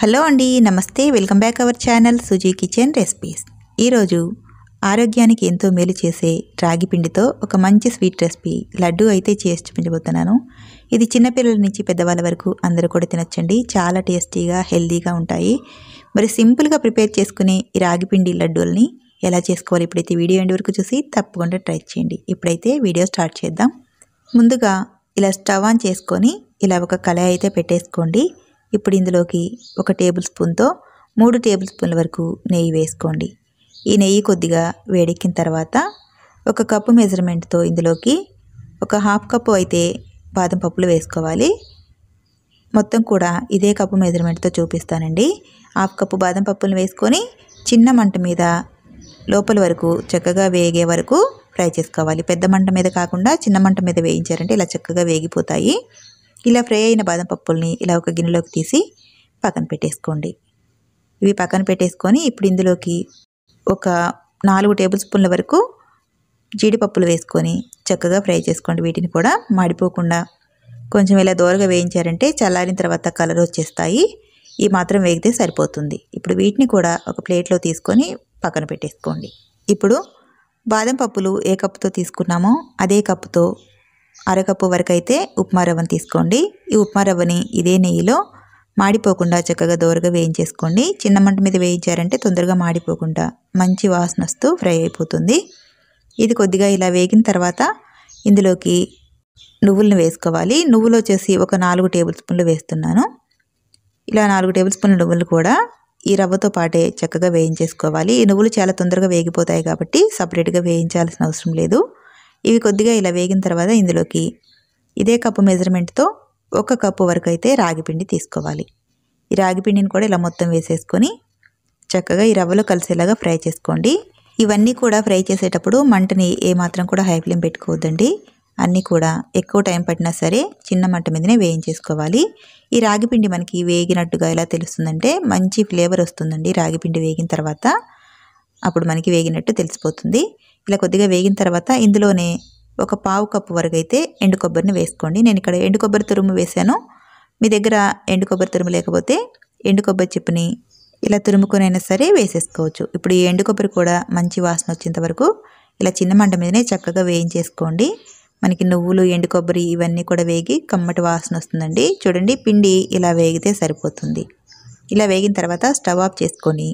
Hello అండి, నమస్తే. Welcome back our channel Suji kitchen recipes. ఈరోజు ఆరోగ్యానికి ఎంతో మేలు చేసే రాగి పిండితో ఒక మంచి స్వీట్ రెసిపీ లడ్డు అయితే చేసి చూపించబోతున్నాను. ఇది చిన్నపిల్లల నుంచి పెద్దవాళ్ళ వరకు అందరూ కూడా తినొచ్చండి. చాలా టేస్టీగా హెల్తీగా ఉంటాయి. మరి సింపుల్గా ప్రిపేర్ చేసుకునే ఈ రాగి పిండి లడ్డూల్ని ఎలా చేసుకోవాలి ఇప్పుడైతే వీడియో ఎండ్ వరకు చూసి తప్పకుండా ట్రై చేయండి. ఇప్పుడైతే వీడియో స్టార్ట్ చేద్దాం. ముందుగా ఇలా స్టవ్ ఆన్ చేసుకొని ఇలా ఒక కళాయి అయితే పెట్టేసుకోండి. ఇప్పుడు ఇందులోకి 1 టేబుల్ స్పూన్తో 3 టేబుల్ స్పూన్ల వరకు నెయ్యి వేసుకోండి. ఈ నెయ్యి కొద్దిగా వేడెక్కిన తర్వాత 1 కప్పు మెజర్మెంట్తో ఇందులోకి 1/2 కప్పు అయితే బాదం పప్పులు వేసుకోవాలి. మొత్తం కూడా ఇదే కప్పు మెజర్మెంట్తో చూపిస్తానండి. 1/2 కప్పు బాదం పప్పులను వేసుకొని చిన్న మంట మీద లోపల వరకు చక్కగా వేగే వరకు ఫ్రై చేసుకోవాలి. పెద్ద మంట మీద కాకుండా చిన్న మంట మీద వేయించారంటే ఇలా చక్కగా వేగిపోతాయి. ఇలా ఫ్రై అయిన బాదం పప్పుల్ని ఇలా ఒక గిన్నెలోకి తీసి పక్కన పెట్టేసుకోండి. ఇవి పక్కన పెట్టేసుకొని ఇప్పుడు ఇందులోకి ఒక 4 టేబుల్ స్పూన్ల వరకు జీడిపప్పులు వేసుకొని చక్కగా ఫ్రై చేసుకోండి. వీటిని కూడా మాడిపోకుండా కొంచెం ఇలా దోరగా వేయించారంటే చల్లారిన తర్వాత కలర్ వచ్చేస్తాయి. ఈ మాత్రం వేగితే సరిపోతుంది. ఇప్పుడు వీటిని కూడా ఒక ప్లేట్లో తీసుకొని పక్కన పెట్టేసుకోండి. ఇప్పుడు బాదం పప్పులు ఏ కప్పుతో తీసుకున్నామో అదే కప్పుతో 1/2 కప్పు వరకు అయితే ఉప్మా రవ్వను తీసుకోండి. ఈ ఉప్మా రవ్వని ఇదే నెయ్యిలో మాడిపోకుండా చక్కగా దోరగా వేయించేసుకోండి. చిన్న మంట మీద వేయించారంటే తొందరగా మాడిపోకుండా మంచి వాసన వస్తూ ఫ్రై అయిపోతుంది. ఇది కొద్దిగా ఇలా వేగిన తర్వాత ఇందులోకి నువ్వులను వేసుకోవాలి. నువ్వులు వచ్చేసి ఒక 4 టేబుల్ స్పూన్లు వేస్తున్నాను. ఇలా 4 టేబుల్ స్పూన్ల నువ్వులు కూడా ఈ రవ్వతో పాటే చక్కగా వేయించేసుకోవాలి. ఈ నువ్వులు చాలా తొందరగా వేగిపోతాయి కాబట్టి సపరేట్గా వేయించాల్సిన అవసరం లేదు. ఇవి కొద్దిగా ఇలా వేగిన తర్వాత ఇందులోకి ఇదే కప్పు మెజర్మెంట్తో 1 కప్పు వరకు అయితే రాగిపిండి తీసుకోవాలి. ఈ రాగిపిండిని కూడా ఇలా మొత్తం వేసేసుకొని చక్కగా ఈ రవ్వలో కలిసేలాగా ఫ్రై చేసుకోండి. ఇవన్నీ కూడా ఫ్రై చేసేటప్పుడు మంటని ఏమాత్రం కూడా హై ఫ్లేమ్ పెట్టుకోవద్దండి. అన్నీ కూడా ఎక్కువ టైం పట్టినా సరే చిన్న మంట మీదనే వేయించేసుకోవాలి. ఈ రాగిపిండి మనకి వేగినట్టుగా ఎలా తెలుస్తుందంటే మంచి ఫ్లేవర్ వస్తుందండి. రాగిపిండి వేగిన తర్వాత అప్పుడు మనకి వేగినట్టు తెలిసిపోతుంది. ఇలా కొద్దిగా వేగిన తర్వాత ఇందులోనే 1/4 కప్పు వరకు అయితే ఎండు కొబ్బరిని వేసుకోండి. నేను ఇక్కడ ఎండు కొబ్బరి తురుము వేసాను. మీ దగ్గర ఎండు కొబ్బరి తురుము లేకపోతే ఎండు కొబ్బరి చిప్పుని ఇలా తురుముకొనైనా సరే వేసేసుకోవచ్చు. ఇప్పుడు ఈ ఎండు కొబ్బరి కూడా మంచి వాసన వచ్చేంత వరకు ఇలా చిన్న మంట మీదనే చక్కగా వేయించేసుకోండి. మనకి నువ్వులు ఎండు కొబ్బరి ఇవన్నీ కూడా వేగి కమ్మటి వాసన వస్తుందండి. చూడండి, పిండి ఇలా వేగితే సరిపోతుంది. ఇలా వేగిన తర్వాత స్టవ్ ఆఫ్ చేసుకొని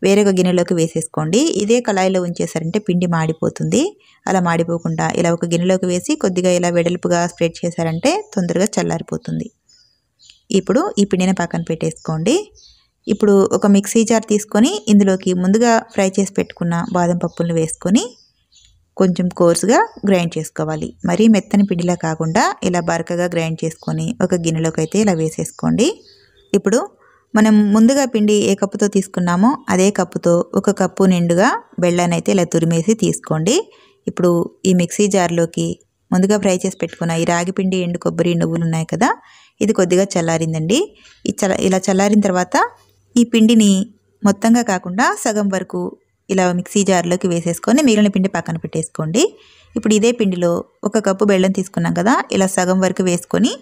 వేరొక గిన్నెలోకి వేసేసుకోండి. ఇదే కళాయిలో ఉంచేసారంటే పిండి మాడిపోతుంది. అలా మాడిపోకుండా ఇలా ఒక గిన్నెలోకి వేసి కొద్దిగా ఇలా వెడల్పుగా స్ప్రెడ్ చేశారంటే తొందరగా చల్లారిపోతుంది. ఇప్పుడు ఈ పిండిని పక్కన పెట్టేసుకోండి. ఇప్పుడు ఒక మిక్సీ జార్ తీసుకొని ఇందులోకి ముందుగా ఫ్రై చేసి పెట్టుకున్న బాదం పప్పులను వేసుకొని కొంచెం కోర్సుగా గ్రైండ్ చేసుకోవాలి. మరీ మెత్తని పిండిలా కాకుండా ఇలా బరకగా గ్రైండ్ చేసుకొని ఒక గిన్నెలోకి అయితే ఇలా వేసేసుకోండి. ఇప్పుడు మనం ముందుగా పిండి ఏ కప్పుతో తీసుకున్నామో అదే కప్పుతో 1 కప్పు నిండుగా బెల్లాన్ని అయితే ఇలా తురిమేసి తీసుకోండి. ఇప్పుడు ఈ మిక్సీ జార్లోకి ముందుగా ఫ్రై చేసి పెట్టుకున్న ఈ రాగి పిండి ఎండు కొబ్బరి నువ్వులు ఉన్నాయి కదా, ఇది కొద్దిగా చల్లారిందండి. ఇలా చల్లారిన తర్వాత ఈ పిండిని మొత్తంగా కాకుండా సగం వరకు ఇలా మిక్సీ జార్లోకి వేసేసుకొని మిగిలిన పిండి పక్కన పెట్టేసుకోండి. ఇప్పుడు ఇదే పిండిలో 1 కప్పు బెల్లం తీసుకున్నాం కదా, ఇలా సగం వరకు వేసుకొని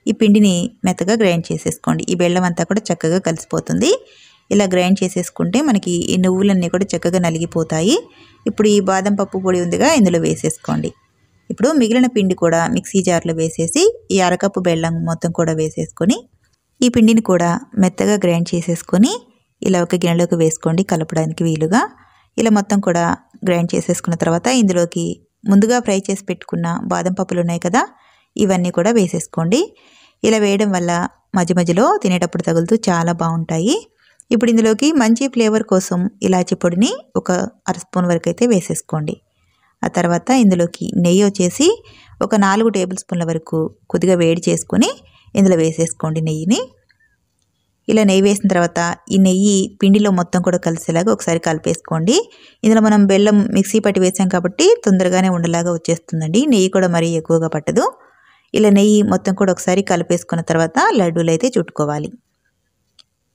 ఈ పిండిని మెత్తగా గ్రైండ్ చేసేసుకోండి. ఈ బెల్లం అంతా కూడా చక్కగా కలిసిపోతుంది. ఇలా గ్రైండ్ చేసేసుకుంటే మనకి ఈ నువ్వులన్నీ కూడా చక్కగా నలిగిపోతాయి. ఇప్పుడు ఈ బాదం పప్పు పొడి ఉందిగా, ఇందులో వేసేసుకోండి. ఇప్పుడు మిగిలిన పిండి కూడా మిక్సీ జార్లో వేసేసి ఈ 1/2 కప్పు బెల్లం మొత్తం కూడా వేసేసుకొని ఈ పిండిని కూడా మెత్తగా గ్రైండ్ చేసేసుకొని ఇలా ఒక గిన్నెలోకి వేసుకోండి కలపడానికి వీలుగా. ఇలా మొత్తం కూడా గ్రైండ్ చేసేసుకున్న తర్వాత ఇందులోకి ముందుగా ఫ్రై చేసి పెట్టుకున్న బాదం పప్పులు ఉన్నాయి కదా, ఇవన్నీ కూడా వేసేసుకోండి. ఇలా వేయడం వల్ల మధ్య మధ్యలో తినేటప్పుడు తగులుతూ చాలా బాగుంటాయి. ఇప్పుడు ఇందులోకి మంచి ఫ్లేవర్ కోసం ఇలాచీ పొడిని ఒక 1/2 స్పూన్ వరకు అయితే వేసేసుకోండి. ఆ తర్వాత ఇందులోకి నెయ్యి వచ్చేసి ఒక 4 టేబుల్ స్పూన్ల వరకు కొద్దిగా వేడి చేసుకొని ఇందులో వేసేసుకోండి నెయ్యిని. ఇలా నెయ్యి వేసిన తర్వాత ఈ నెయ్యి పిండిలో మొత్తం కూడా కలిసేలాగా ఒకసారి కలిపేసుకోండి. ఇందులో మనం బెల్లం మిక్సీ పట్టి వేసాం కాబట్టి తొందరగానే ఉండలాగా వచ్చేస్తుందండి. నెయ్యి కూడా మరీ ఎక్కువగా పట్టదు. ఇలా నెయ్యి మొత్తం కూడా ఒకసారి కలిపేసుకున్న తర్వాత లడ్డూలు అయితే చుట్టుకోవాలి.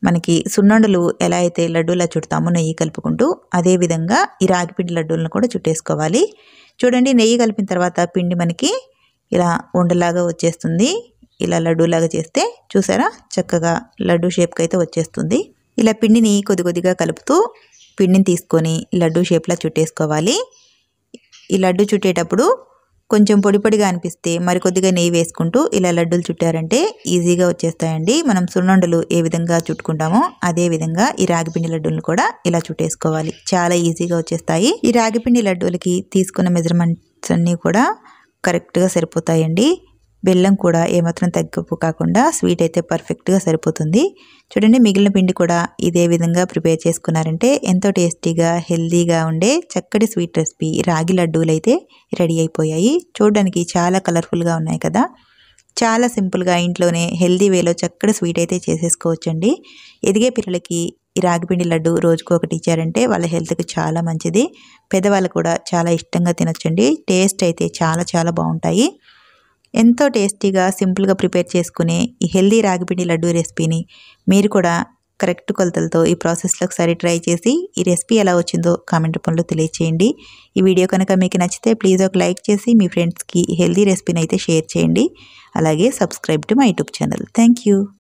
మనకి సున్నుండలు ఎలా అయితే లడ్డూలా చుడతామో నెయ్యి కలుపుకుంటూ, అదేవిధంగా ఈ రాగిపిండి లడ్డూలను కూడా చుట్టేసుకోవాలి. చూడండి, నెయ్యి కలిపిన తర్వాత పిండి మనకి ఇలా ఉండలాగా వచ్చేస్తుంది. ఇలా లడ్డూలాగా చేస్తే చూసారా చక్కగా లడ్డూ షేప్కి అయితే వచ్చేస్తుంది. ఇలా పిండిని కొద్ది కొద్దిగా కలుపుతూ పిండిని తీసుకొని లడ్డూ షేప్లా చుట్టేసుకోవాలి. ఈ లడ్డు చుట్టేటప్పుడు కొంచెం పొడి పొడిగా అనిపిస్తే మరికొద్దిగా నెయ్యి వేసుకుంటూ ఇలా లడ్డూలు చుట్టారంటే ఈజీగా వచ్చేస్తాయండి. మనం సున్నుండలు ఏ విధంగా చుట్టుకుంటామో అదే విధంగా ఈ రాగిపిండి లడ్డూలను కూడా ఇలా చుట్టేసుకోవాలి. చాలా ఈజీగా వచ్చేస్తాయి. ఈ రాగిపిండి లడ్డూలకి తీసుకున్న మెజర్మెంట్స్ అన్నీ కూడా కరెక్ట్గా సరిపోతాయండి. బెల్లం కూడా ఏమాత్రం తగ్గిపు కాకుండా స్వీట్ అయితే పర్ఫెక్ట్గా సరిపోతుంది. చూడండి మిగిలిన పిండి కూడా ఇదే విధంగా ప్రిపేర్ చేసుకున్నారంటే ఎంతో టేస్టీగా హెల్దీగా ఉండే చక్కటి స్వీట్ రెసిపీ రాగి లడ్డూలు అయితే రెడీ అయిపోయాయి. చూడడానికి చాలా కలర్ఫుల్గా ఉన్నాయి కదా. చాలా సింపుల్గా ఇంట్లోనే హెల్దీ వేలో చక్కటి స్వీట్ అయితే చేసేసుకోవచ్చండి. ఎదిగే పిల్లలకి ఈ రాగిపిండి లడ్డు రోజుకు ఒకటి ఇచ్చారంటే వాళ్ళ హెల్త్కి చాలా మంచిది. పెద్దవాళ్ళు కూడా చాలా ఇష్టంగా తినొచ్చండి. టేస్ట్ అయితే చాలా చాలా బాగుంటాయి. ఎంతో టేస్టీగా సింపుల్గా ప్రిపేర్ చేసుకునే ఈ హెల్దీ రాగిపిండి లడ్డూ రెసిపీని మీరు కూడా కరెక్ట్ కొలతలతో ఈ ప్రాసెస్లో ఒకసారి ట్రై చేసి ఈ రెసిపీ ఎలా వచ్చిందో కామెంట్ రూపంలో తెలియచేయండి. ఈ వీడియో కనుక మీకు నచ్చితే ప్లీజ్ ఒక లైక్ చేసి మీ ఫ్రెండ్స్కి ఈ హెల్దీ రెసిపీని అయితే షేర్ చేయండి. అలాగే subscribe to my YouTube channel. Thank you.